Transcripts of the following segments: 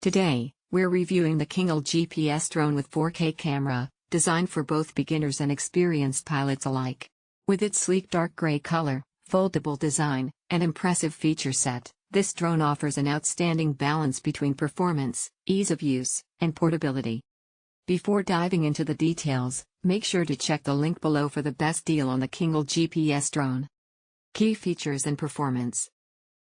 Today, we're reviewing the KINGULL GPS drone with 4K camera, designed for both beginners and experienced pilots alike. With its sleek dark gray color, foldable design, and impressive feature set, this drone offers an outstanding balance between performance, ease of use, and portability. Before diving into the details, make sure to check the link below for the best deal on the KINGULL GPS drone. Key features and performance.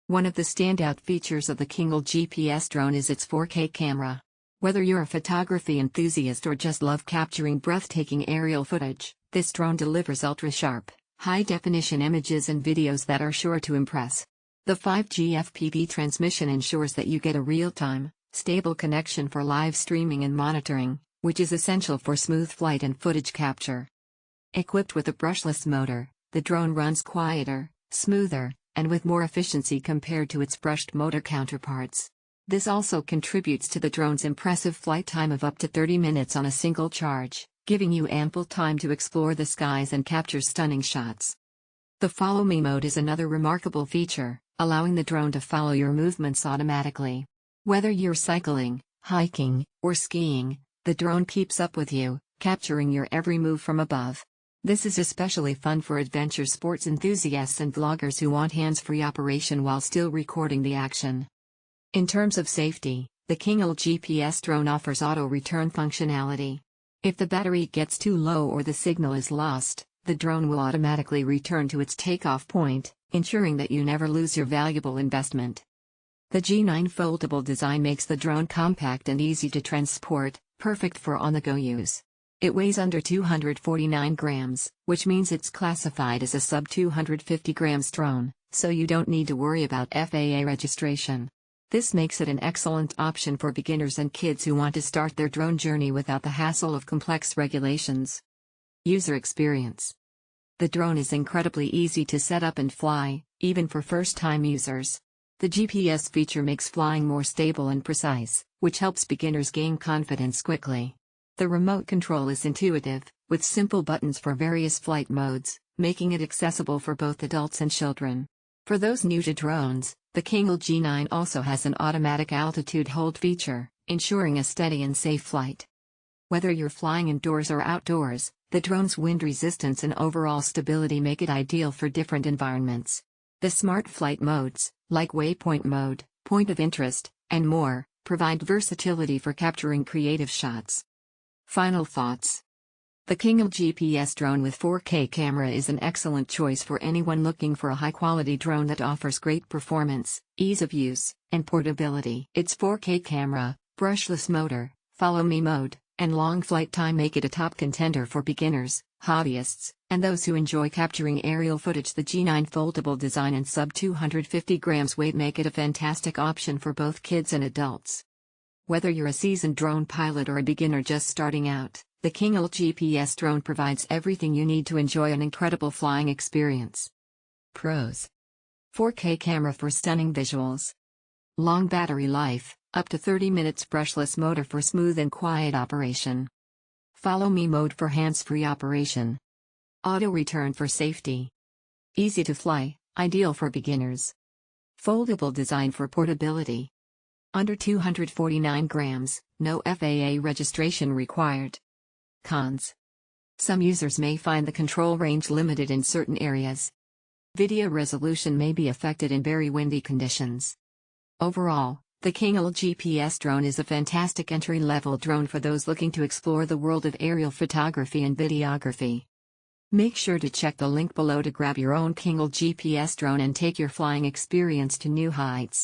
One of the standout features of the KINGULL GPS drone is its 4K camera. Whether you're a photography enthusiast or just love capturing breathtaking aerial footage, this drone delivers ultra-sharp, high-definition images and videos that are sure to impress. The 5G FPV transmission ensures that you get a real-time, stable connection for live streaming and monitoring, which is essential for smooth flight and footage capture. Equipped with a brushless motor, the drone runs quieter, smoother, and with more efficiency compared to its brushed motor counterparts. This also contributes to the drone's impressive flight time of up to 30 minutes on a single charge, giving you ample time to explore the skies and capture stunning shots. The Follow Me mode is another remarkable feature, allowing the drone to follow your movements automatically. Whether you're cycling, hiking, or skiing, the drone keeps up with you, capturing your every move from above. This is especially fun for adventure sports enthusiasts and vloggers who want hands-free operation while still recording the action. In terms of safety, the KINGULL GPS drone offers auto-return functionality. If the battery gets too low or the signal is lost, the drone will automatically return to its takeoff point, ensuring that you never lose your valuable investment. The G9 Foldable design makes the drone compact and easy to transport, perfect for on-the-go use. It weighs under 249 grams, which means it's classified as a sub-250 grams drone, so you don't need to worry about FAA registration. This makes it an excellent option for beginners and kids who want to start their drone journey without the hassle of complex regulations. User experience. The drone is incredibly easy to set up and fly, even for first-time users. The GPS feature makes flying more stable and precise, which helps beginners gain confidence quickly. The remote control is intuitive, with simple buttons for various flight modes, making it accessible for both adults and children. For those new to drones, the KINGULL G9 also has an automatic altitude hold feature, ensuring a steady and safe flight. Whether you're flying indoors or outdoors, the drone's wind resistance and overall stability make it ideal for different environments. The smart flight modes, like waypoint mode, point of interest, and more, provide versatility for capturing creative shots. Final thoughts. The KINGULL GPS drone with 4K camera is an excellent choice for anyone looking for a high-quality drone that offers great performance, ease of use, and portability. Its 4K camera, brushless motor, Follow Me mode, and long flight time make it a top contender for beginners, hobbyists, and those who enjoy capturing aerial footage. The G9 Foldable design and sub-250 grams weight make it a fantastic option for both kids and adults. Whether you're a seasoned drone pilot or a beginner just starting out, the KINGULL GPS drone provides everything you need to enjoy an incredible flying experience. Pros: 4K camera for stunning visuals. Long battery life, up to 30 minutes. Brushless motor for smooth and quiet operation. Follow Me mode for hands-free operation. Auto return for safety. Easy to fly, ideal for beginners. Foldable design for portability. Under 249 grams, no FAA registration required. Cons: some users may find the control range limited in certain areas. Video resolution may be affected in very windy conditions. Overall, the KINGULL GPS drone is a fantastic entry-level drone for those looking to explore the world of aerial photography and videography. Make sure to check the link below to grab your own KINGULL GPS drone and take your flying experience to new heights.